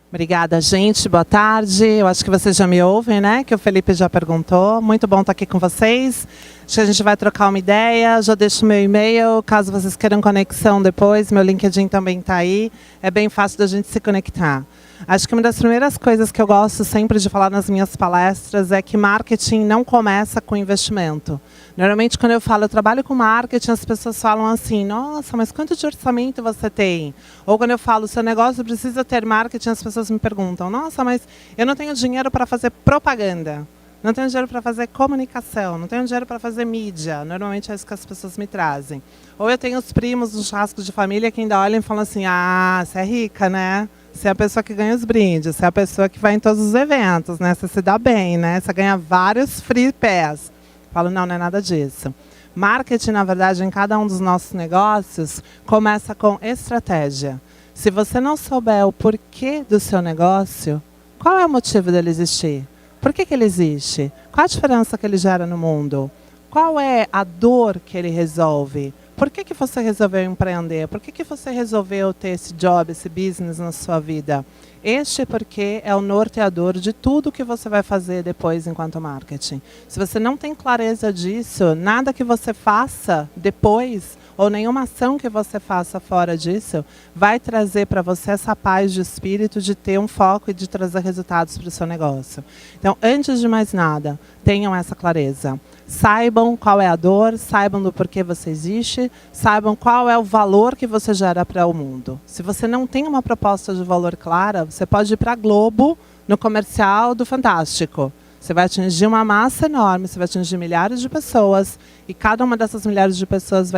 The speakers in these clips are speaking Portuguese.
Obrigada, gente. Boa tarde. Eu acho que vocês já me ouvem, né? Que o Felipe já perguntou. Muito bom estar aqui com vocês. Acho que a gente vai trocar uma ideia. Já deixo meu e-mail, caso vocês queiram conexão depois. Meu LinkedIn também está aí. É bem fácil da gente se conectar. Acho que uma das primeiras coisas que eu gosto sempre de falar nas minhas palestras é que marketing não começa com investimento. Normalmente, quando eu falo, eu trabalho com marketing, as pessoas falam assim, nossa, mas quanto de orçamento você tem? Ou quando eu falo, seu negócio precisa ter marketing, as pessoas me perguntam, nossa, mas eu não tenho dinheiro para fazer propaganda, não tenho dinheiro para fazer comunicação, não tenho dinheiro para fazer mídia. Normalmente é isso que as pessoas me trazem. Ou eu tenho os primos dos churrascos de família que ainda olham e falam assim, ah, você é rica, né? Você é a pessoa que ganha os brindes, você é a pessoa que vai em todos os eventos, né? Você se dá bem, né? Você ganha vários free pass. Falo, não, não é nada disso. Marketing, na verdade, em cada um dos nossos negócios, começa com estratégia. Se você não souber o porquê do seu negócio, qual é o motivo dele existir? Por que ele existe? Qual a diferença que ele gera no mundo? Qual é a dor que ele resolve? Por que você resolveu empreender? Por que você resolveu ter esse job, esse business na sua vida? Este porquê é o norteador de tudo que você vai fazer depois enquanto marketing. Se você não tem clareza disso, nada que você faça depois, ou nenhuma ação que você faça fora disso, vai trazer para você essa paz de espírito de ter um foco e de trazer resultados para o seu negócio. Então, antes de mais nada, tenham essa clareza. Saibam qual é a dor, saibam do porquê você existe, saibam qual é o valor que você gera para o mundo. Se você não tem uma proposta de valor clara, você pode ir para a Globo, no comercial do Fantástico. Você vai atingir uma massa enorme, você vai atingir milhares de pessoas, e cada uma dessas milhares de pessoas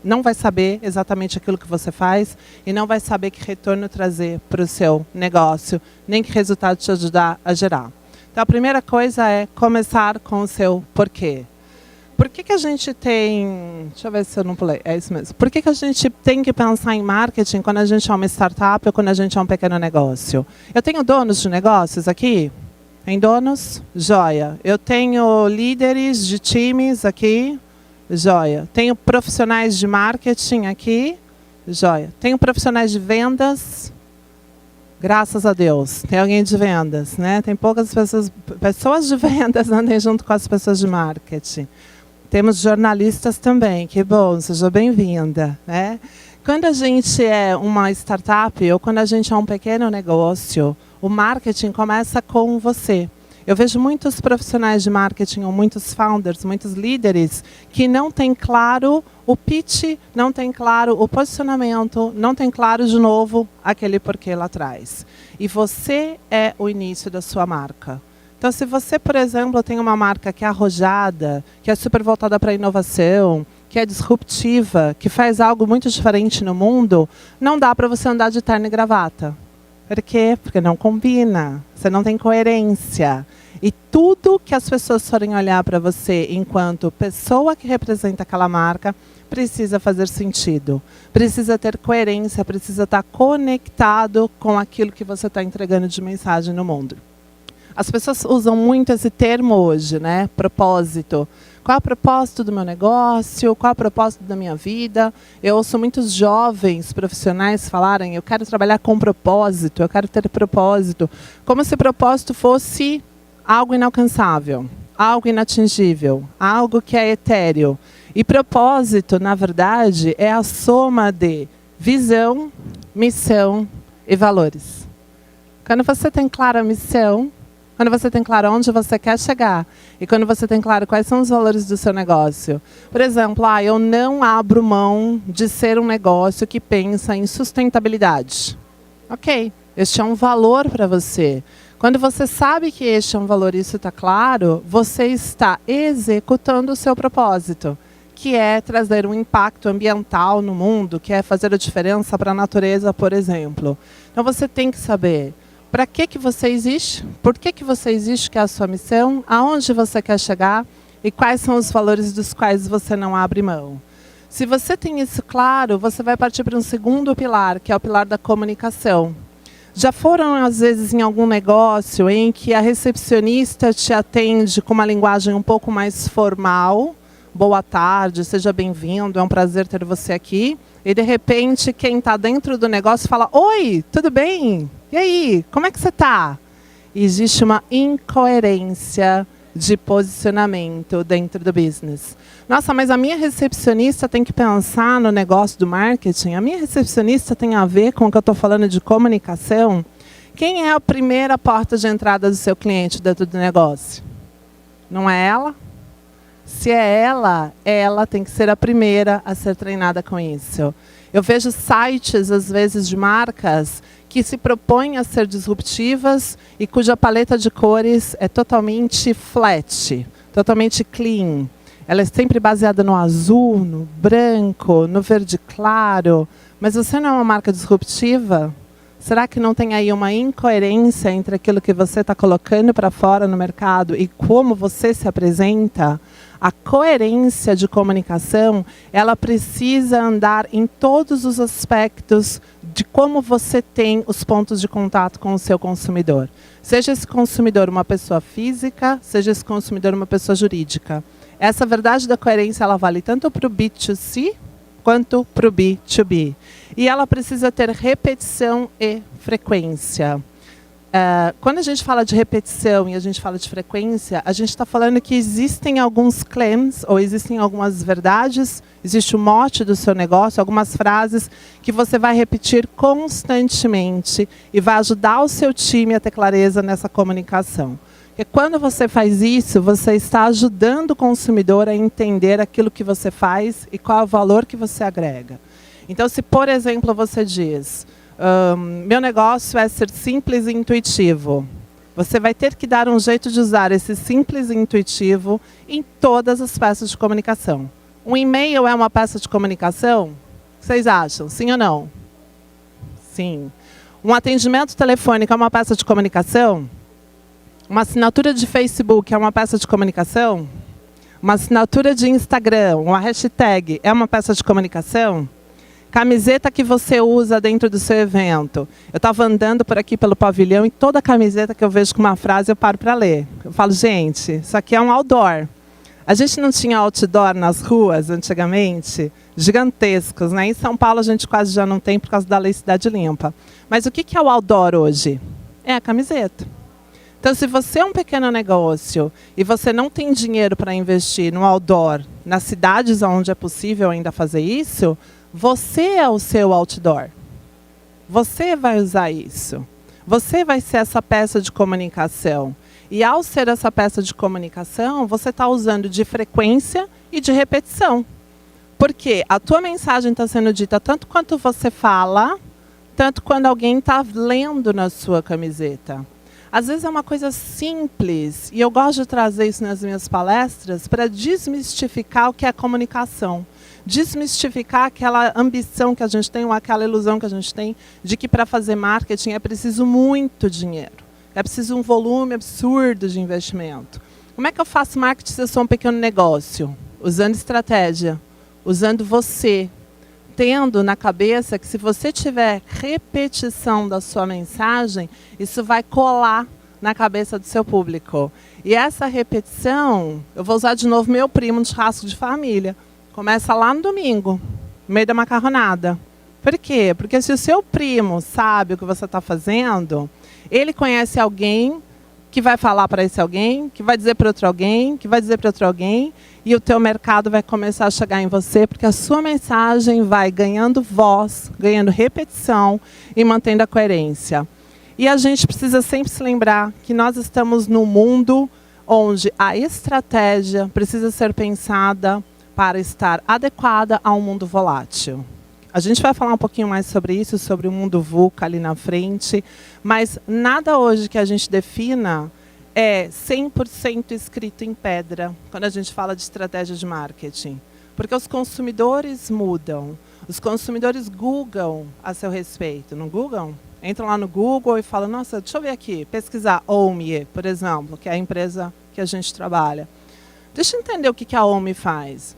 não vai saber exatamente aquilo que você faz, e não vai saber que retorno trazer para o seu negócio, nem que resultado te ajudar a gerar. Então, a primeira coisa é começar com o seu porquê. Por que a gente tem... Deixa eu ver se eu não pulei. É isso mesmo. Por que a gente tem que pensar em marketing quando a gente é uma startup ou quando a gente é um pequeno negócio? Eu tenho donos de negócios aqui? Tem donos? Joia. Eu tenho líderes de times aqui? Joia. Tenho profissionais de marketing aqui? Joia. Tenho profissionais de vendas? Graças a Deus, tem alguém de vendas, né? Tem poucas pessoas de vendas andem junto com as pessoas de marketing. Temos jornalistas também, que bom, seja bem-vinda, né? Quando a gente é uma startup ou quando a gente é um pequeno negócio, o marketing começa com você. Eu vejo muitos profissionais de marketing, ou muitos founders, muitos líderes, que não têm claro o pitch, não tem claro o posicionamento, não tem claro, de novo, aquele porquê lá atrás. E você é o início da sua marca. Então, se você, por exemplo, tem uma marca que é arrojada, que é super voltada para a inovação, que é disruptiva, que faz algo muito diferente no mundo, não dá para você andar de terno e gravata. Por quê? Porque não combina, você não tem coerência. E tudo que as pessoas forem olhar para você enquanto pessoa que representa aquela marca, precisa fazer sentido, precisa ter coerência, precisa estar conectado com aquilo que você está entregando de mensagem no mundo. As pessoas usam muito esse termo hoje, né? Propósito. Qual é o propósito do meu negócio? Qual é o propósito da minha vida? Eu ouço muitos jovens profissionais falarem, eu quero trabalhar com propósito, eu quero ter propósito. Como se propósito fosse algo inalcançável, algo inatingível, algo que é etéreo. E propósito, na verdade, é a soma de visão, missão e valores. Quando você tem clara a missão, quando você tem claro onde você quer chegar e quando você tem claro quais são os valores do seu negócio. Por exemplo, eu não abro mão de ser um negócio que pensa em sustentabilidade. Ok, este é um valor para você. Quando você sabe que este é um valor e isso está claro, você está executando o seu propósito, que é trazer um impacto ambiental no mundo, que é fazer a diferença para a natureza, por exemplo. Então você tem que saber para que você existe, por que você existe, que é a sua missão, aonde você quer chegar e quais são os valores dos quais você não abre mão. Se você tem isso claro, você vai partir para um segundo pilar, que é o pilar da comunicação. Já foram, às vezes, em algum negócio em que a recepcionista te atende com uma linguagem um pouco mais formal? Boa tarde, seja bem-vindo, é um prazer ter você aqui. E, de repente, quem está dentro do negócio fala, oi, tudo bem? E aí, como é que você está? Existe uma incoerência de posicionamento dentro do business. Nossa, mas a minha recepcionista tem que pensar no negócio do marketing? A minha recepcionista tem a ver com o que eu estou falando de comunicação? Quem é a primeira porta de entrada do seu cliente dentro do negócio? Não é ela? Se é ela tem que ser a primeira a ser treinada com isso. Eu vejo sites, às vezes, de marcas que se propõem a ser disruptivas e cuja paleta de cores é totalmente flat, totalmente clean. Ela é sempre baseada no azul, no branco, no verde claro. Mas você não é uma marca disruptiva? Será que não tem aí uma incoerência entre aquilo que você está colocando para fora no mercado e como você se apresenta? A coerência de comunicação, ela precisa andar em todos os aspectos de como você tem os pontos de contato com o seu consumidor. Seja esse consumidor uma pessoa física, seja esse consumidor uma pessoa jurídica. Essa verdade da coerência, ela vale tanto para o B2C quanto para o B2B. E ela precisa ter repetição e frequência. Quando a gente fala de repetição e a gente fala de frequência, a gente está falando que existem alguns claims, ou existem algumas verdades, existe o mote do seu negócio, algumas frases que você vai repetir constantemente e vai ajudar o seu time a ter clareza nessa comunicação. Porque quando você faz isso, você está ajudando o consumidor a entender aquilo que você faz e qual é o valor que você agrega. Então, se, por exemplo, você diz, meu negócio é ser simples e intuitivo, você vai ter que dar um jeito de usar esse simples e intuitivo em todas as peças de comunicação. Um e-mail é uma peça de comunicação? O que vocês acham? Sim ou não? Sim. Um atendimento telefônico é uma peça de comunicação? Uma assinatura de Facebook é uma peça de comunicação? Uma assinatura de Instagram, uma hashtag, é uma peça de comunicação? Camiseta que você usa dentro do seu evento. Eu estava andando por aqui pelo pavilhão e toda camiseta que eu vejo com uma frase eu paro para ler. Eu falo, gente, isso aqui é um outdoor. A gente não tinha outdoor nas ruas antigamente? Gigantescos, né? Em São Paulo a gente quase já não tem por causa da Lei Cidade Limpa. Mas o que é o outdoor hoje? É a camiseta. Então, se você é um pequeno negócio e você não tem dinheiro para investir no outdoor, nas cidades onde é possível ainda fazer isso, você é o seu outdoor. Você vai usar isso. Você vai ser essa peça de comunicação. E ao ser essa peça de comunicação, você está usando de frequência e de repetição. Porque a tua mensagem está sendo dita tanto quanto você fala, tanto quando alguém está lendo na sua camiseta. Às vezes é uma coisa simples, e eu gosto de trazer isso nas minhas palestras para desmistificar o que é comunicação. Desmistificar aquela ambição que a gente tem, ou aquela ilusão que a gente tem, de que para fazer marketing é preciso muito dinheiro. É preciso um volume absurdo de investimento. Como é que eu faço marketing se eu sou um pequeno negócio? Usando estratégia, usando você, tendo na cabeça que se você tiver repetição da sua mensagem, isso vai colar na cabeça do seu público. E essa repetição, eu vou usar de novo meu primo no churrasco de família. Começa lá no domingo, no meio da macarronada. Por quê? Porque se o seu primo sabe o que você está fazendo, ele conhece alguém que vai falar para esse alguém, que vai dizer para outro alguém, que vai dizer para outro alguém, e o teu mercado vai começar a chegar em você, porque a sua mensagem vai ganhando voz, ganhando repetição e mantendo a coerência. E a gente precisa sempre se lembrar que nós estamos num mundo onde a estratégia precisa ser pensada para estar adequada a um mundo volátil. A gente vai falar um pouquinho mais sobre isso, sobre o mundo VUCA ali na frente, mas nada hoje que a gente defina é 100% escrito em pedra, quando a gente fala de estratégia de marketing. Porque os consumidores mudam, os consumidores googlam a seu respeito, não googlam? Entram lá no Google e falam, nossa, deixa eu ver aqui, pesquisar OMI, por exemplo, que é a empresa que a gente trabalha. Deixa eu entender o que a OMI faz.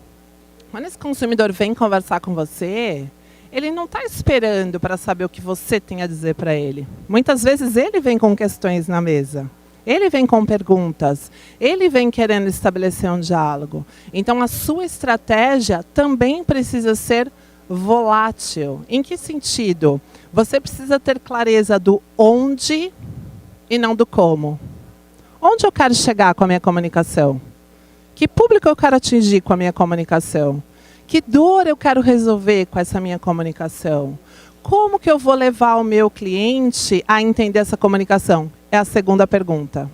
Quando esse consumidor vem conversar com você, ele não está esperando para saber o que você tem a dizer para ele. Muitas vezes ele vem com questões na mesa. Ele vem com perguntas. Ele vem querendo estabelecer um diálogo. Então, a sua estratégia também precisa ser volátil. Em que sentido? Você precisa ter clareza do onde e não do como. Onde eu quero chegar com a minha comunicação? Que público eu quero atingir com a minha comunicação? Que dor eu quero resolver com essa minha comunicação? Como que eu vou levar o meu cliente a entender essa comunicação? É a segunda pergunta.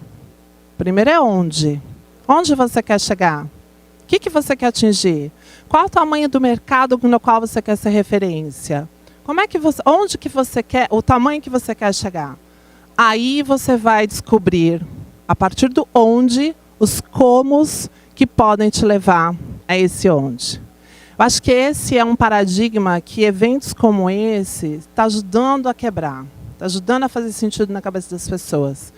Primeiro é onde? Onde você quer chegar? O que você quer atingir? Qual o tamanho do mercado no qual você quer ser referência? Onde que você quer, o tamanho que você quer chegar? Aí você vai descobrir, a partir do onde, os comos que podem te levar a esse onde. Eu acho que esse é um paradigma que eventos como esse está ajudando a quebrar, está ajudando a fazer sentido na cabeça das pessoas.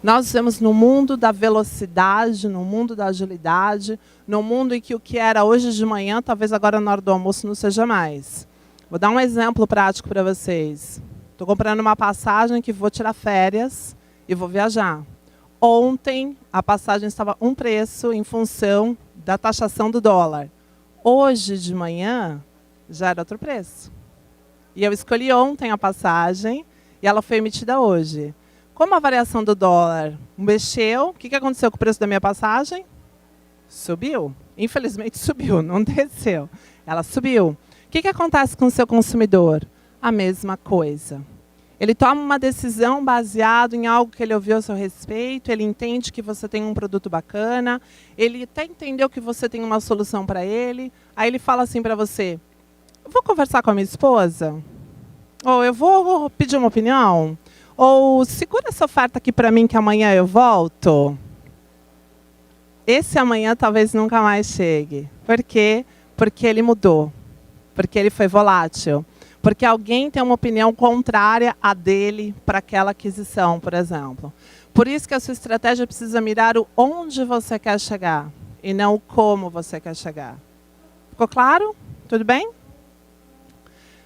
Nós vivemos no mundo da velocidade, no mundo da agilidade, no mundo em que o que era hoje de manhã, talvez agora na hora do almoço não seja mais. Vou dar um exemplo prático para vocês. Estou comprando uma passagem que vou tirar férias e vou viajar. Ontem, a passagem estava um preço em função da taxação do dólar. Hoje de manhã, já era outro preço. E eu escolhi ontem a passagem e ela foi emitida hoje. Como a variação do dólar mexeu, o que aconteceu com o preço da minha passagem? Subiu. Infelizmente subiu, não desceu. Ela subiu. O que acontece com o seu consumidor? A mesma coisa. Ele toma uma decisão baseada em algo que ele ouviu a seu respeito, ele entende que você tem um produto bacana, ele até entendeu que você tem uma solução para ele, aí ele fala assim para você, eu vou conversar com a minha esposa? Ou eu vou pedir uma opinião? Ou segura essa oferta aqui para mim que amanhã eu volto? Esse amanhã talvez nunca mais chegue. Por quê? Porque ele mudou, porque ele foi volátil. Porque alguém tem uma opinião contrária à dele para aquela aquisição, por exemplo. Por isso que a sua estratégia precisa mirar o onde você quer chegar e não o como você quer chegar. Ficou claro? Tudo bem?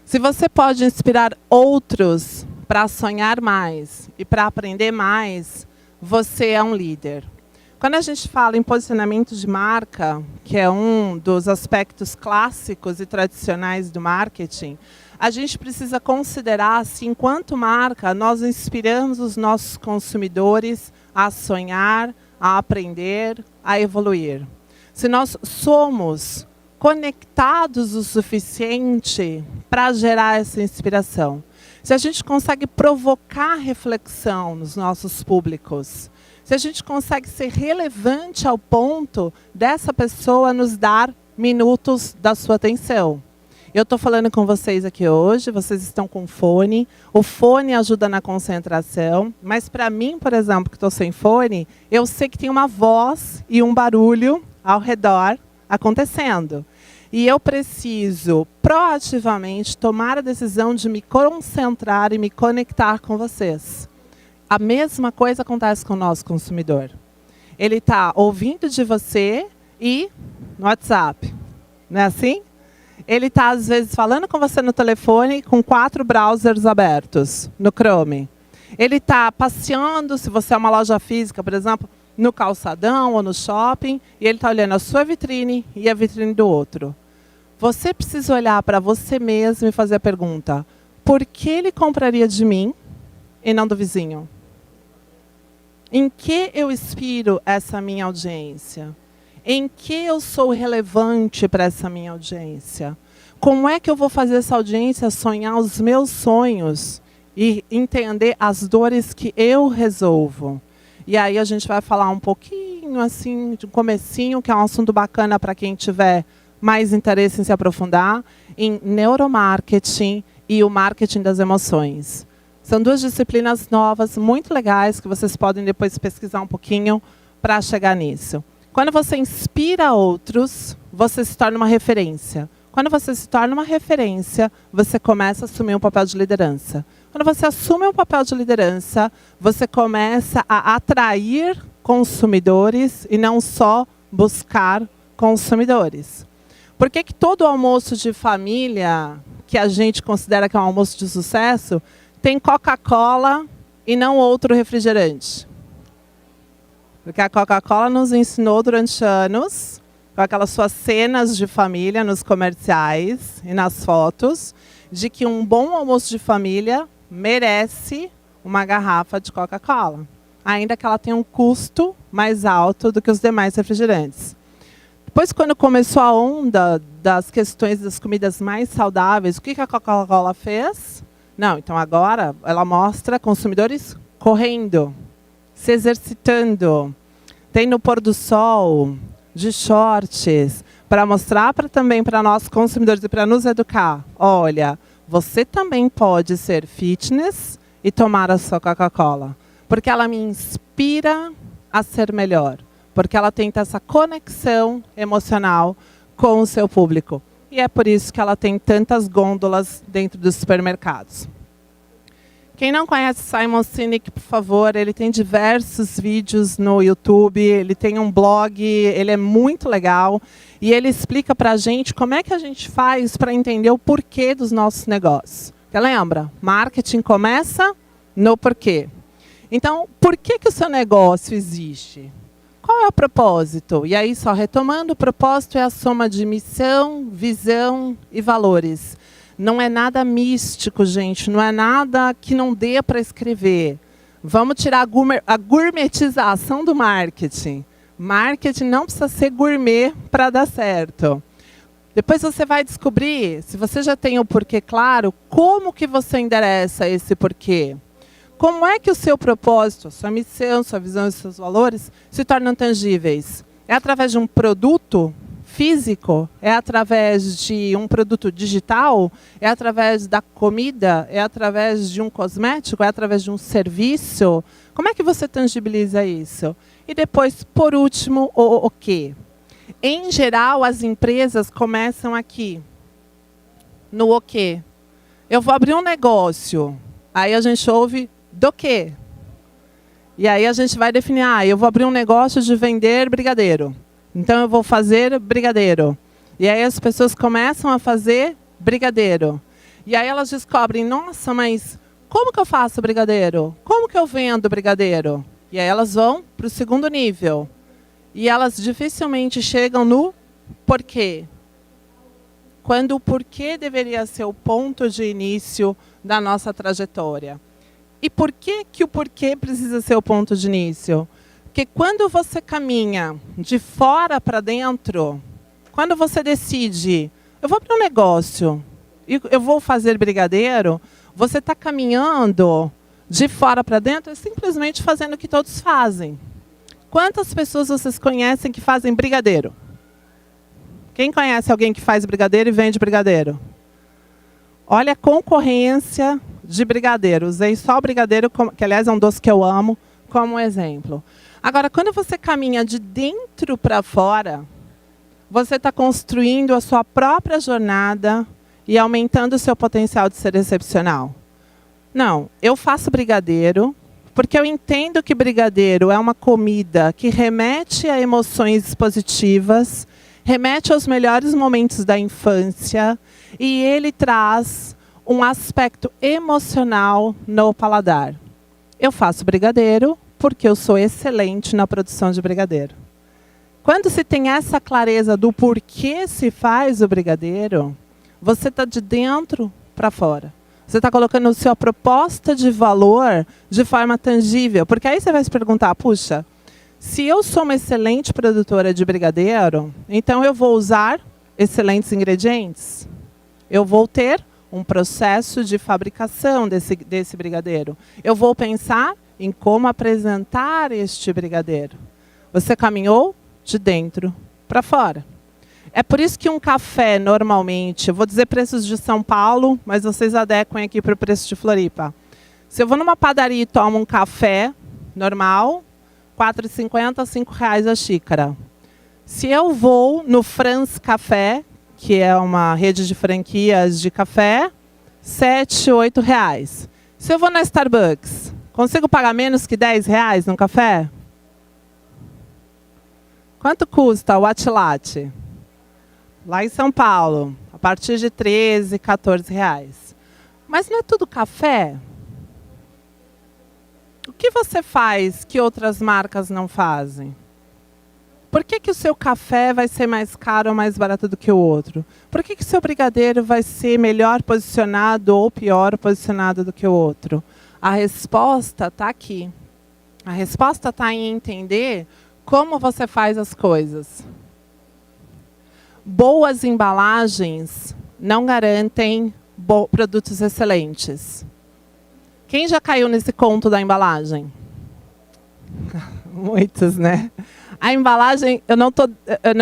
Se você pode inspirar outros para sonhar mais e para aprender mais, você é um líder. Quando a gente fala em posicionamento de marca, que é um dos aspectos clássicos e tradicionais do marketing, a gente precisa considerar se, enquanto marca, nós inspiramos os nossos consumidores a sonhar, a aprender, a evoluir. Se nós somos conectados o suficiente para gerar essa inspiração. Se a gente consegue provocar reflexão nos nossos públicos. Se a gente consegue ser relevante ao ponto dessa pessoa nos dar minutos da sua atenção. Eu estou falando com vocês aqui hoje, vocês estão com fone. O fone ajuda na concentração, mas para mim, por exemplo, que estou sem fone, eu sei que tem uma voz e um barulho ao redor acontecendo. E eu preciso, proativamente, tomar a decisão de me concentrar e me conectar com vocês. A mesma coisa acontece com o nosso consumidor. Ele está ouvindo de você e no WhatsApp. Não é assim? Ele está, às vezes, falando com você no telefone com 4 browsers abertos no Chrome. Ele está passeando, se você é uma loja física, por exemplo, no calçadão ou no shopping, e ele está olhando a sua vitrine e a vitrine do outro. Você precisa olhar para você mesmo e fazer a pergunta, por que ele compraria de mim e não do vizinho? Em que eu inspiro essa minha audiência? Em que eu sou relevante para essa minha audiência? Como é que eu vou fazer essa audiência sonhar os meus sonhos e entender as dores que eu resolvo? E aí a gente vai falar um pouquinho assim, de um comecinho, que é um assunto bacana para quem tiver mais interesse em se aprofundar, em neuromarketing e o marketing das emoções. São 2 disciplinas novas, muito legais, que vocês podem depois pesquisar um pouquinho para chegar nisso. Quando você inspira outros, você se torna uma referência. Quando você se torna uma referência, você começa a assumir um papel de liderança. Quando você assume um papel de liderança, você começa a atrair consumidores e não só buscar consumidores. Por que que todo almoço de família, que a gente considera que é um almoço de sucesso, tem Coca-Cola e não outro refrigerante? Porque a Coca-Cola nos ensinou durante anos, com aquelas suas cenas de família nos comerciais e nas fotos, de que um bom almoço de família merece uma garrafa de Coca-Cola, ainda que ela tenha um custo mais alto do que os demais refrigerantes. Depois, quando começou a onda das questões das comidas mais saudáveis, o que a Coca-Cola fez? Não, então agora ela mostra consumidores correndo, se exercitando, tem no pôr do sol, de shorts, para mostrar também para nós consumidores e para nos educar. Olha, você também pode ser fitness e tomar a sua Coca-Cola, porque ela me inspira a ser melhor, porque ela tem essa conexão emocional com o seu público. E é por isso que ela tem tantas gôndolas dentro dos supermercados. Quem não conhece Simon Sinek, por favor, ele tem diversos vídeos no YouTube, ele tem um blog, ele é muito legal. E ele explica para a gente como é que a gente faz para entender o porquê dos nossos negócios. Você lembra? Marketing começa no porquê. Então, por que que o seu negócio existe? Qual é o propósito? E aí, só retomando, o propósito é a soma de missão, visão e valores. Não é nada místico, gente. Não é nada que não dê para escrever. Vamos tirar a gourmetização do marketing. Marketing não precisa ser gourmet para dar certo. Depois você vai descobrir, se você já tem o porquê claro, como que você endereça esse porquê. Como é que o seu propósito, a sua missão, sua visão e seus valores se tornam tangíveis? É através de um produto físico? É através de um produto digital? É através da comida? É através de um cosmético? É através de um serviço? Como é que você tangibiliza isso? E depois, por último, o quê? Em geral, as empresas começam aqui, no o quê? Eu vou abrir um negócio. Aí a gente ouve do quê? E aí a gente vai definir, eu vou abrir um negócio de vender brigadeiro. Então eu vou fazer brigadeiro. E aí as pessoas começam a fazer brigadeiro. E aí elas descobrem, nossa, mas como que eu faço brigadeiro? Como que eu vendo brigadeiro? E aí elas vão para o segundo nível. E elas dificilmente chegam no porquê. Quando o porquê deveria ser o ponto de início da nossa trajetória. E por que que o porquê precisa ser o ponto de início? Porque quando você caminha de fora para dentro, quando você decide, eu vou para um negócio, e eu vou fazer brigadeiro, você está caminhando de fora para dentro, simplesmente fazendo o que todos fazem. Quantas pessoas vocês conhecem que fazem brigadeiro? Quem conhece alguém que faz brigadeiro e vende brigadeiro? Olha a concorrência de brigadeiro. Usei só o brigadeiro, que aliás é um doce que eu amo, como exemplo. Agora, quando você caminha de dentro para fora, você está construindo a sua própria jornada e aumentando o seu potencial de ser excepcional. Não, eu faço brigadeiro porque eu entendo que brigadeiro é uma comida que remete a emoções positivas, remete aos melhores momentos da infância e ele traz um aspecto emocional no paladar. Eu faço brigadeiro porque eu sou excelente na produção de brigadeiro. Quando se tem essa clareza do porquê se faz o brigadeiro, você está de dentro para fora. Você está colocando a sua proposta de valor de forma tangível. Porque aí você vai se perguntar, puxa, se eu sou uma excelente produtora de brigadeiro, então eu vou usar excelentes ingredientes? Eu vou ter um processo de fabricação desse brigadeiro. Eu vou pensar em como apresentar este brigadeiro. Você caminhou de dentro para fora. É por isso que um café, normalmente, eu vou dizer preços de São Paulo, mas vocês adequem aqui para o preço de Floripa. Se eu vou numa padaria e tomo um café normal, R$ 4,50, R$ 5 a xícara. Se eu vou no France Café, que é uma rede de franquias de café, R$ 7, R$ 8. Se eu vou na Starbucks, consigo pagar menos que R$ 10 num café? Quanto custa o Latte? lá em São Paulo, a partir de 13, 14 reais. Mas não é tudo café? O que você faz que outras marcas não fazem? Por que o seu café vai ser mais caro ou mais barato do que o outro? Por que o seu brigadeiro vai ser melhor posicionado ou pior posicionado do que o outro? A resposta está aqui. A resposta está em entender como você faz as coisas. Boas embalagens não garantem produtos excelentes. Quem já caiu nesse conto da embalagem? Muitos, né? A embalagem, eu não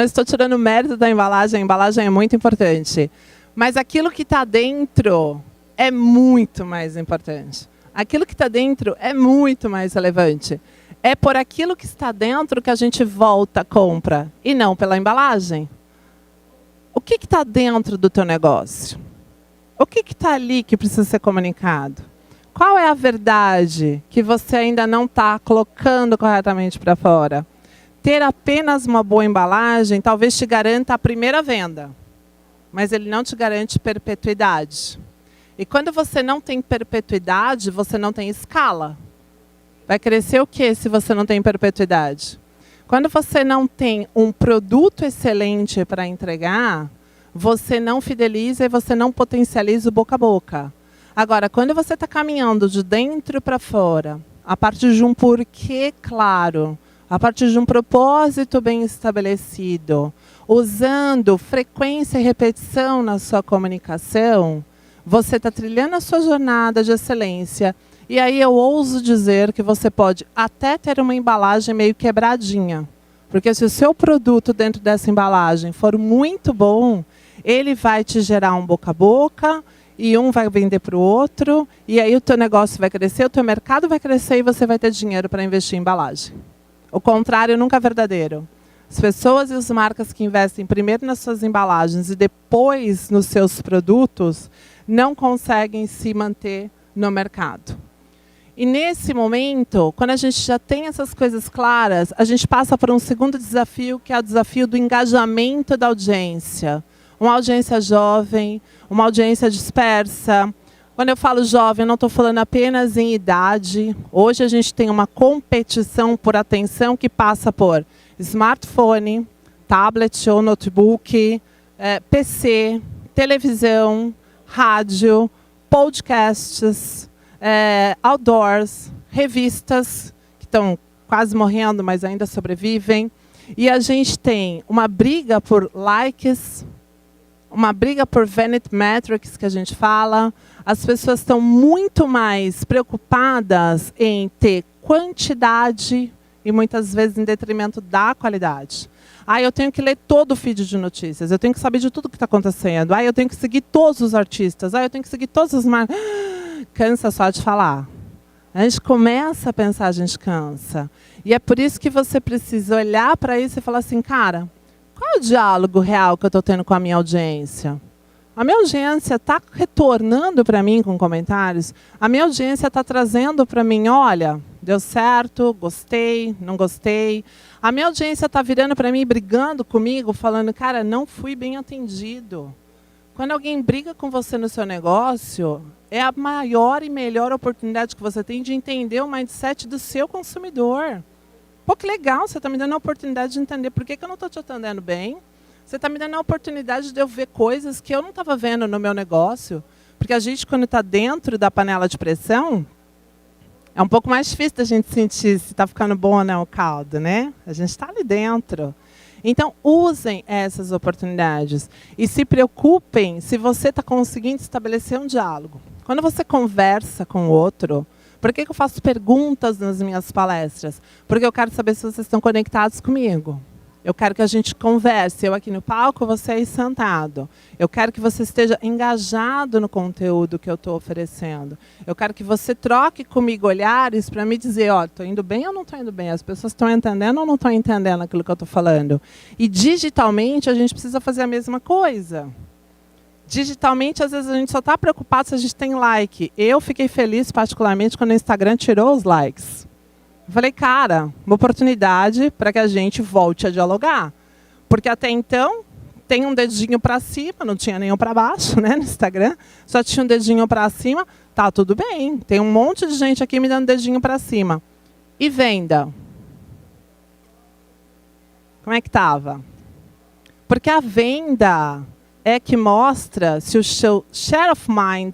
estou tirando o mérito da embalagem, a embalagem é muito importante. Mas aquilo que está dentro é muito mais importante. Aquilo que está dentro é muito mais relevante. É por aquilo que está dentro que a gente volta, compra, e não pela embalagem. O que está dentro do teu negócio? O que está ali que precisa ser comunicado? Qual é a verdade que você ainda não está colocando corretamente para fora? Ter apenas uma boa embalagem talvez te garanta a primeira venda, mas ele não te garante perpetuidade. E quando você não tem perpetuidade, você não tem escala. Vai crescer o quê se você não tem perpetuidade? Quando você não tem um produto excelente para entregar, você não fideliza e você não potencializa o boca a boca. Agora, quando você está caminhando de dentro para fora, a partir de um porquê claro, a partir de um propósito bem estabelecido, usando frequência e repetição na sua comunicação, você está trilhando a sua jornada de excelência. E aí eu ouso dizer que você pode até ter uma embalagem meio quebradinha. Porque se o seu produto dentro dessa embalagem for muito bom, ele vai te gerar um boca a boca, e um vai vender para o outro, e aí o teu negócio vai crescer, o teu mercado vai crescer e você vai ter dinheiro para investir em embalagem. O contrário nunca é verdadeiro. As pessoas e as marcas que investem primeiro nas suas embalagens e depois nos seus produtos não conseguem se manter no mercado. E nesse momento, quando a gente já tem essas coisas claras, a gente passa por um segundo desafio, que é o desafio do engajamento da audiência. Uma audiência jovem, uma audiência dispersa. Quando eu falo jovem, eu não estou falando apenas em idade. Hoje a gente tem uma competição por atenção que passa por smartphone, tablet ou notebook, PC, televisão, rádio, podcasts, outdoors, revistas, que estão quase morrendo, mas ainda sobrevivem. E a gente tem uma briga por likes, uma briga por vanity metrics, que a gente fala. As pessoas estão muito mais preocupadas em ter quantidade e muitas vezes em detrimento da qualidade. Eu tenho que ler todo o feed de notícias, eu tenho que saber de tudo que está acontecendo. Eu tenho que seguir todos os artistas, eu tenho que seguir todas as marcas. Cansa só de falar. A gente começa a pensar, a gente cansa. E é por isso que você precisa olhar para isso e falar assim, cara, qual é o diálogo real que eu estou tendo com a minha audiência? A minha audiência está retornando para mim com comentários? A minha audiência está trazendo para mim, olha, deu certo, gostei, não gostei. A minha audiência está virando para mim, brigando comigo, falando, cara, não fui bem atendido. Quando alguém briga com você no seu negócio, é a maior e melhor oportunidade que você tem de entender o mindset do seu consumidor. Pô, que legal, você está me dando a oportunidade de entender por que eu não estou te atendendo bem. Você está me dando a oportunidade de eu ver coisas que eu não estava vendo no meu negócio. Porque a gente, quando está dentro da panela de pressão, é um pouco mais difícil da gente sentir se está ficando bom ou não o caldo, né? A gente está ali dentro. Então, usem essas oportunidades. E se preocupem se você está conseguindo estabelecer um diálogo. Quando você conversa com o outro, por que eu faço perguntas nas minhas palestras? Porque eu quero saber se vocês estão conectados comigo. Eu quero que a gente converse, eu aqui no palco, você aí sentado. Eu quero que você esteja engajado no conteúdo que eu estou oferecendo. Eu quero que você troque comigo olhares para me dizer, ó, estou indo bem ou não estou indo bem? As pessoas estão entendendo ou não estão entendendo aquilo que eu estou falando? E digitalmente a gente precisa fazer a mesma coisa. Digitalmente, às vezes, a gente só está preocupado se a gente tem like. Eu fiquei feliz, particularmente, quando o Instagram tirou os likes. Eu falei, cara, uma oportunidade para que a gente volte a dialogar. Porque até então, tem um dedinho para cima, não tinha nenhum para baixo, né, no Instagram, só tinha um dedinho para cima, tá tudo bem. Tem um monte de gente aqui me dando dedinho para cima. E venda? Como é que estava? Porque a venda é que mostra se o seu share of mind,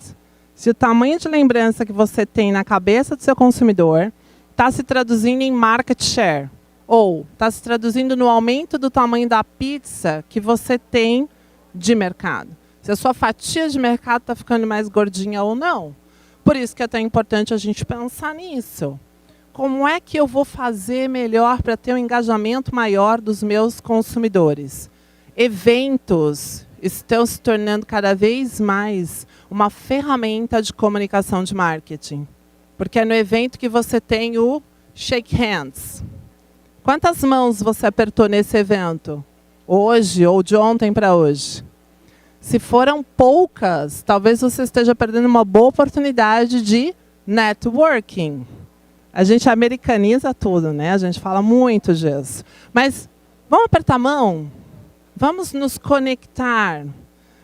se o tamanho de lembrança que você tem na cabeça do seu consumidor está se traduzindo em market share. Ou está se traduzindo no aumento do tamanho da pizza que você tem de mercado. Se a sua fatia de mercado está ficando mais gordinha ou não. Por isso que é tão importante a gente pensar nisso. Como é que eu vou fazer melhor para ter um engajamento maior dos meus consumidores? Eventos estão se tornando cada vez mais uma ferramenta de comunicação de marketing. Porque é no evento que você tem o shake hands. Quantas mãos você apertou nesse evento? Hoje ou de ontem para hoje? Se foram poucas, talvez você esteja perdendo uma boa oportunidade de networking. A gente americaniza tudo, né? A gente fala muito disso. Mas vamos apertar a mão? Vamos nos conectar?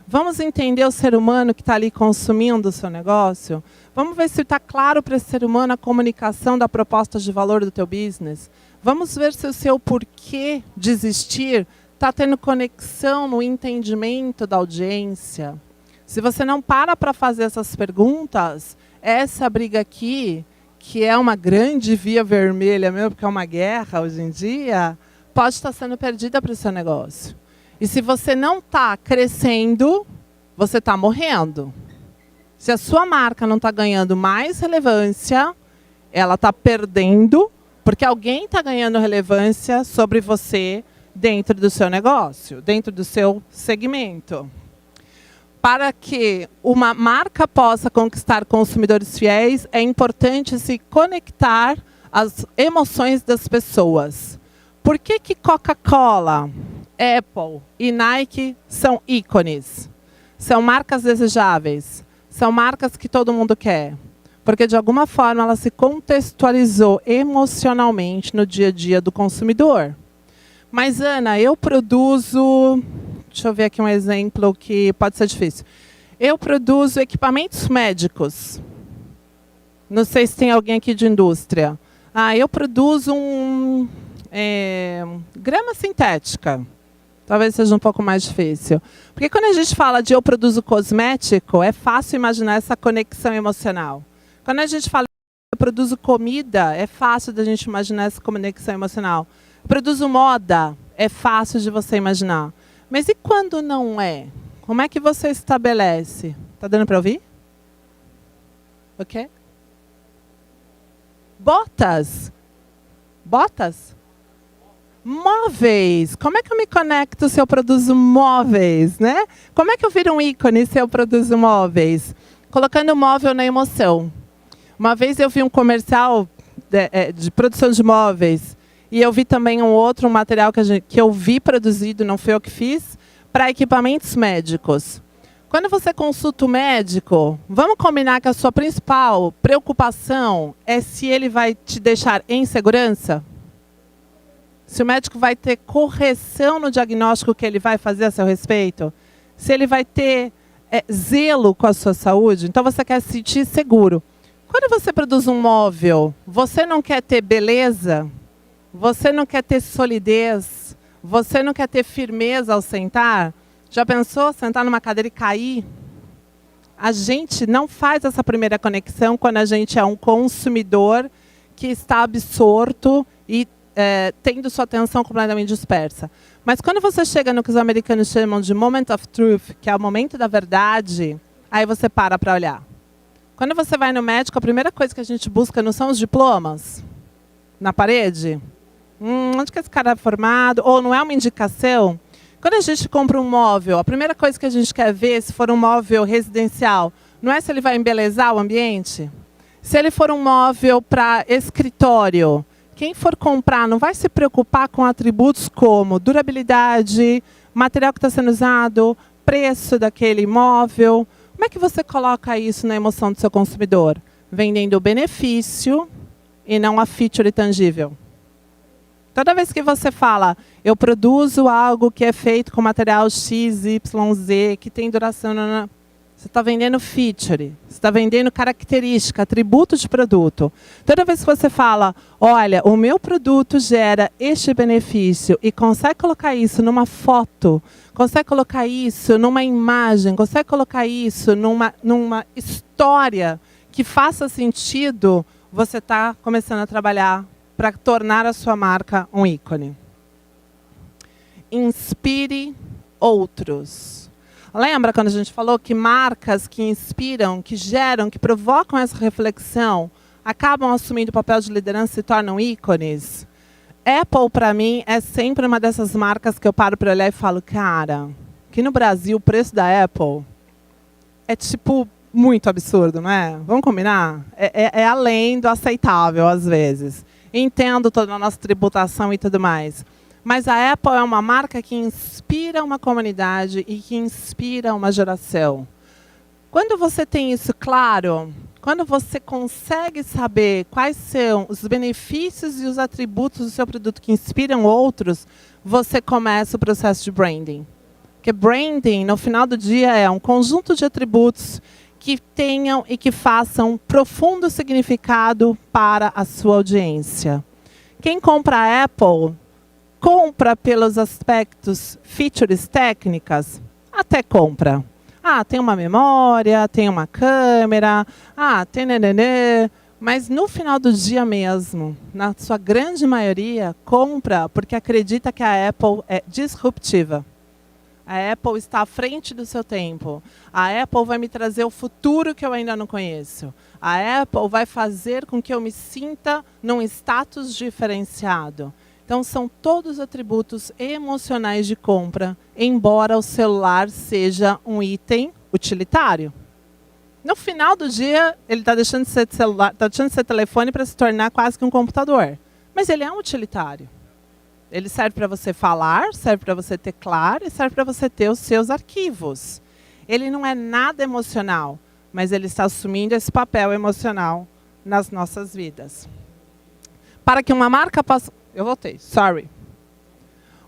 Vamos entender o ser humano que está ali consumindo o seu negócio? Vamos ver se está claro para esse ser humano a comunicação da proposta de valor do teu business? Vamos ver se o seu porquê de existir está tendo conexão no entendimento da audiência. Se você não para fazer essas perguntas, essa briga aqui, que é uma grande via vermelha mesmo, porque é uma guerra hoje em dia, pode estar sendo perdida para o seu negócio. E se você não está crescendo, você está morrendo. Se a sua marca não está ganhando mais relevância, ela está perdendo, porque alguém está ganhando relevância sobre você dentro do seu negócio, dentro do seu segmento. Para que uma marca possa conquistar consumidores fiéis, é importante se conectar às emoções das pessoas. Por que que Coca-Cola, Apple e Nike são ícones? São marcas desejáveis. São marcas que todo mundo quer. Porque, de alguma forma, ela se contextualizou emocionalmente no dia a dia do consumidor. Mas, Ana, eu produzo... Deixa eu ver aqui um exemplo que pode ser difícil. Eu produzo equipamentos médicos. Não sei se tem alguém aqui de indústria. Eu produzo grama sintética. Talvez seja um pouco mais difícil. Porque quando a gente fala de eu produzo cosmético, é fácil imaginar essa conexão emocional. Quando a gente fala eu produzo comida, é fácil da gente imaginar essa conexão emocional. Eu produzo moda, é fácil de você imaginar. Mas e quando não é? Como é que você estabelece? Tá dando para ouvir? Ok? Botas. Botas? Móveis. Como é que eu me conecto se eu produzo móveis, né? Como é que eu viro um ícone se eu produzo móveis? Colocando o móvel na emoção. Uma vez eu vi um comercial de produção de móveis e eu vi também um material que eu vi produzido, não foi eu que fiz, para equipamentos médicos. Quando você consulta o médico, vamos combinar que a sua principal preocupação é se ele vai te deixar em segurança? Se o médico vai ter correção no diagnóstico que ele vai fazer a seu respeito? Se ele vai ter zelo com a sua saúde? Então você quer se sentir seguro. Quando você produz um móvel, você não quer ter beleza? Você não quer ter solidez? Você não quer ter firmeza ao sentar? Já pensou sentar numa cadeira e cair? A gente não faz essa primeira conexão quando a gente é um consumidor que está absorto e tendo sua atenção completamente dispersa. Mas quando você chega no que os americanos chamam de moment of truth, que é o momento da verdade, aí você para olhar. Quando você vai no médico, a primeira coisa que a gente busca não são os diplomas na parede? Onde que esse cara é formado? Ou não é uma indicação? Quando a gente compra um móvel, a primeira coisa que a gente quer ver, se for um móvel residencial, não é se ele vai embelezar o ambiente? Se ele for um móvel para escritório, quem for comprar não vai se preocupar com atributos como durabilidade, material que está sendo usado, preço daquele imóvel. Como é que você coloca isso na emoção do seu consumidor? Vendendo o benefício e não a feature tangível. Toda vez que você fala, eu produzo algo que é feito com material X, Y, Z, que tem duração... Você está vendendo feature, você está vendendo característica, atributo de produto. Toda vez que você fala, olha, o meu produto gera este benefício e consegue colocar isso numa foto, consegue colocar isso numa imagem, consegue colocar isso numa história que faça sentido, você está começando a trabalhar para tornar a sua marca um ícone. Inspire outros. Lembra quando a gente falou que marcas que inspiram, que geram, que provocam essa reflexão, acabam assumindo o papel de liderança e se tornam ícones? Apple, para mim, é sempre uma dessas marcas que eu paro para olhar e falo, cara, aqui no Brasil o preço da Apple é tipo muito absurdo, não é? Vamos combinar? É além do aceitável, às vezes. Entendo toda a nossa tributação e tudo mais. Mas a Apple é uma marca que inspira uma comunidade e que inspira uma geração. Quando você tem isso claro, quando você consegue saber quais são os benefícios e os atributos do seu produto que inspiram outros, você começa o processo de branding. Porque branding, no final do dia, é um conjunto de atributos que tenham e que façam profundo significado para a sua audiência. Quem compra a Apple compra pelos aspectos, features técnicas, até compra. Ah, tem uma memória, tem uma câmera, tem nenenê. Mas no final do dia mesmo, na sua grande maioria, compra porque acredita que a Apple é disruptiva. A Apple está à frente do seu tempo. A Apple vai me trazer o futuro que eu ainda não conheço. A Apple vai fazer com que eu me sinta num status diferenciado. Então, são todos atributos emocionais de compra, embora o celular seja um item utilitário. No final do dia, ele está deixando de ser celular, está deixando de ser telefone para se tornar quase que um computador. Mas ele é um utilitário. Ele serve para você falar, serve para você teclar e serve para você ter os seus arquivos. Ele não é nada emocional, mas ele está assumindo esse papel emocional nas nossas vidas. Para que uma marca possa... Eu voltei, sorry.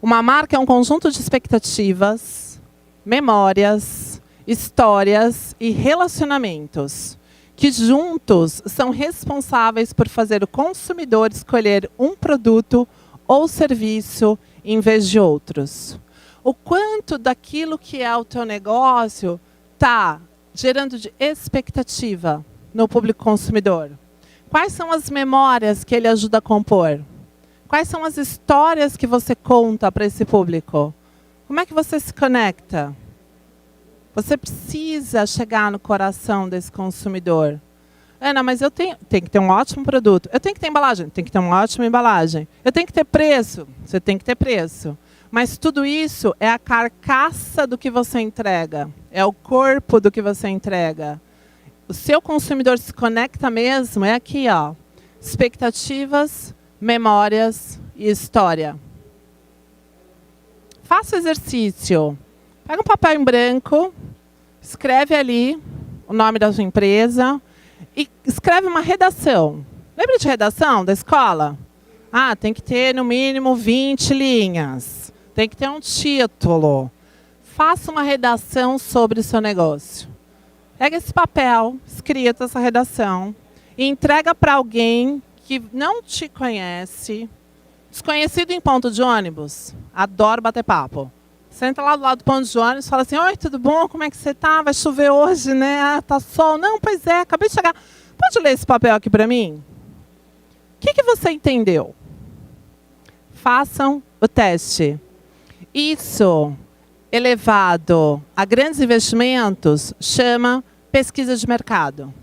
Uma marca é um conjunto de expectativas, memórias, histórias e relacionamentos que juntos são responsáveis por fazer o consumidor escolher um produto ou serviço em vez de outros. O quanto daquilo que é o teu negócio está gerando de expectativa no público consumidor? Quais são as memórias que ele ajuda a compor? Quais são as histórias que você conta para esse público? Como é que você se conecta? Você precisa chegar no coração desse consumidor. Ana, mas eu tenho que ter um ótimo produto. Eu tenho que ter embalagem. Tem que ter uma ótima embalagem. Eu tenho que ter preço. Você tem que ter preço. Mas tudo isso é a carcaça do que você entrega. É o corpo do que você entrega. O seu consumidor se conecta mesmo, é aqui, ó. Expectativas, memórias e história. Faça o exercício. Pega um papel em branco, escreve ali o nome da sua empresa e escreve uma redação. Lembra de redação da escola? Tem que ter no mínimo 20 linhas. Tem que ter um título. Faça uma redação sobre o seu negócio. Pega esse papel, escrita essa redação, e entrega para alguém que não te conhece, desconhecido em ponto de ônibus. Adoro bater papo. Senta lá do lado do ponto de ônibus e fala assim, oi, tudo bom? Como é que você tá? Vai chover hoje, né? Tá sol? Não, pois é, acabei de chegar. Pode ler esse papel aqui para mim? O que você entendeu? Façam o teste. Isso, elevado a grandes investimentos, chama pesquisa de mercado.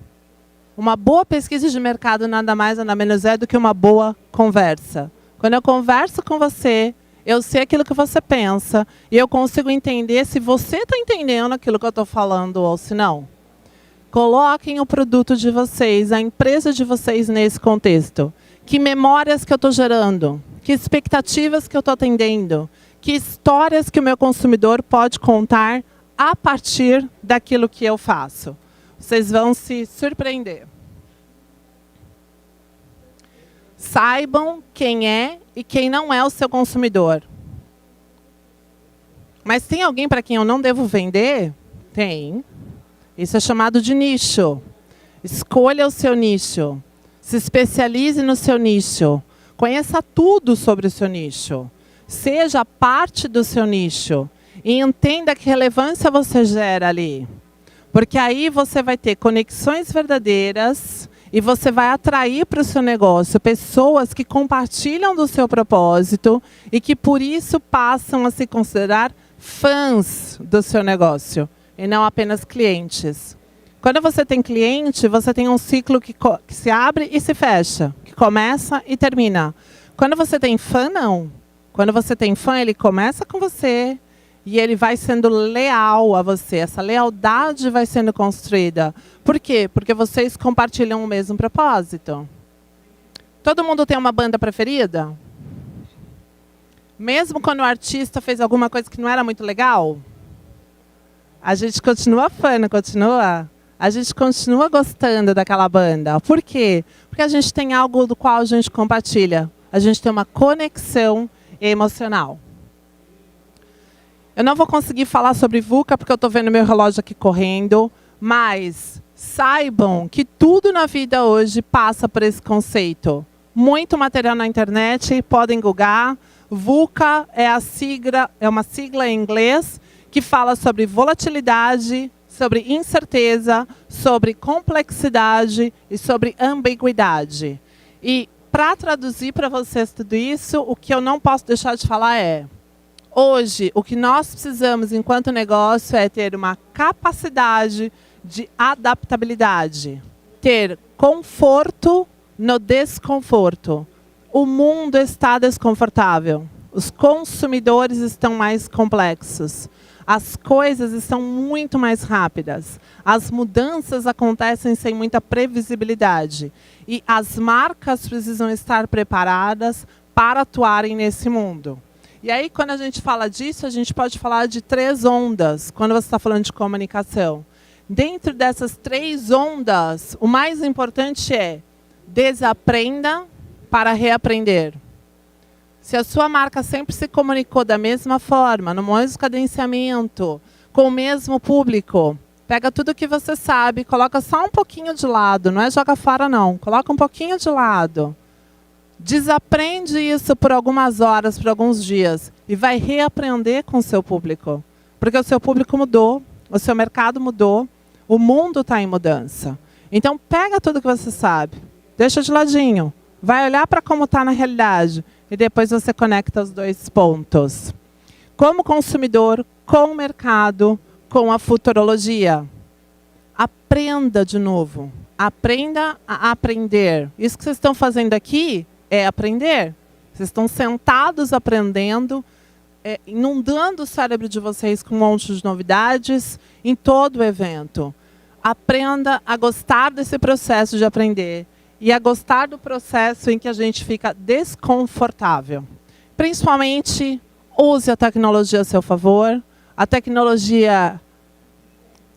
Uma boa pesquisa de mercado nada mais, nada menos é do que uma boa conversa. Quando eu converso com você, eu sei aquilo que você pensa e eu consigo entender se você está entendendo aquilo que eu estou falando ou se não. Coloquem o produto de vocês, a empresa de vocês nesse contexto. Que memórias que eu estou gerando? Que expectativas que eu estou atendendo? Que histórias que o meu consumidor pode contar a partir daquilo que eu faço? Vocês vão se surpreender. Saibam quem é e quem não é o seu consumidor. Mas tem alguém para quem eu não devo vender? Tem. Isso é chamado de nicho. Escolha o seu nicho. Se especialize no seu nicho. Conheça tudo sobre o seu nicho. Seja parte do seu nicho. E entenda que relevância você gera ali. Porque aí você vai ter conexões verdadeiras e você vai atrair para o seu negócio pessoas que compartilham do seu propósito e que, por isso, passam a se considerar fãs do seu negócio e não apenas clientes. Quando você tem cliente, você tem um ciclo que se abre e se fecha, que começa e termina. Quando você tem fã, não. Quando você tem fã, ele começa com você e ele vai sendo leal a você. Essa lealdade vai sendo construída. Por quê? Porque vocês compartilham o mesmo propósito. Todo mundo tem uma banda preferida? Mesmo quando o artista fez alguma coisa que não era muito legal? A gente continua fã, não continua? A gente continua gostando daquela banda. Por quê? Porque a gente tem algo do qual a gente compartilha. A gente tem uma conexão emocional. Eu não vou conseguir falar sobre VUCA porque eu estou vendo meu relógio aqui correndo, mas saibam que tudo na vida hoje passa por esse conceito. Muito material na internet, podem googlar. VUCA é uma sigla em inglês que fala sobre volatilidade, sobre incerteza, sobre complexidade e sobre ambiguidade. E para traduzir para vocês tudo isso, o que eu não posso deixar de falar é: hoje, o que nós precisamos enquanto negócio é ter uma capacidade de adaptabilidade, ter conforto no desconforto. O mundo está desconfortável, os consumidores estão mais complexos, as coisas estão muito mais rápidas, as mudanças acontecem sem muita previsibilidade e as marcas precisam estar preparadas para atuarem nesse mundo. E aí, quando a gente fala disso, a gente pode falar de 3 ondas, quando você está falando de comunicação. Dentro dessas 3 ondas, o mais importante é desaprenda para reaprender. Se a sua marca sempre se comunicou da mesma forma, no mesmo cadenciamento, com o mesmo público, pega tudo que você sabe, coloca só um pouquinho de lado, não é joga fora não, coloca um pouquinho de lado. Desaprende isso por algumas horas, por alguns dias, e vai reaprender com o seu público. Porque o seu público mudou, o seu mercado mudou, o mundo está em mudança. Então, pega tudo que você sabe, deixa de ladinho, vai olhar para como está na realidade, e depois você conecta os 2 pontos. Como consumidor, com o mercado, com a futurologia. Aprenda de novo, aprenda a aprender. Isso que vocês estão fazendo aqui é aprender. Vocês estão sentados aprendendo, inundando o cérebro de vocês com um monte de novidades em todo o evento. Aprenda a gostar desse processo de aprender e a gostar do processo em que a gente fica desconfortável. Principalmente, use a tecnologia a seu favor. A tecnologia,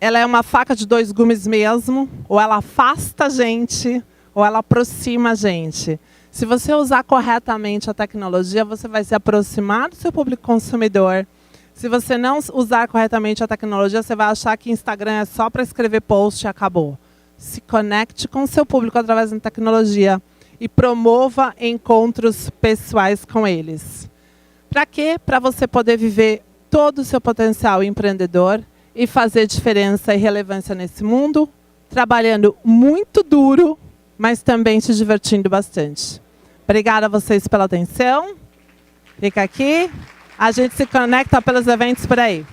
ela é uma faca de 2 gumes mesmo, ou ela afasta a gente, ou ela aproxima a gente. Se você usar corretamente a tecnologia, você vai se aproximar do seu público consumidor. Se você não usar corretamente a tecnologia, você vai achar que Instagram é só para escrever post e acabou. Se conecte com o seu público através da tecnologia e promova encontros pessoais com eles. Para quê? Para você poder viver todo o seu potencial empreendedor e fazer diferença e relevância nesse mundo, trabalhando muito duro, mas também se divertindo bastante. Obrigada a vocês pela atenção. Fica aqui. A gente se conecta pelos eventos por aí.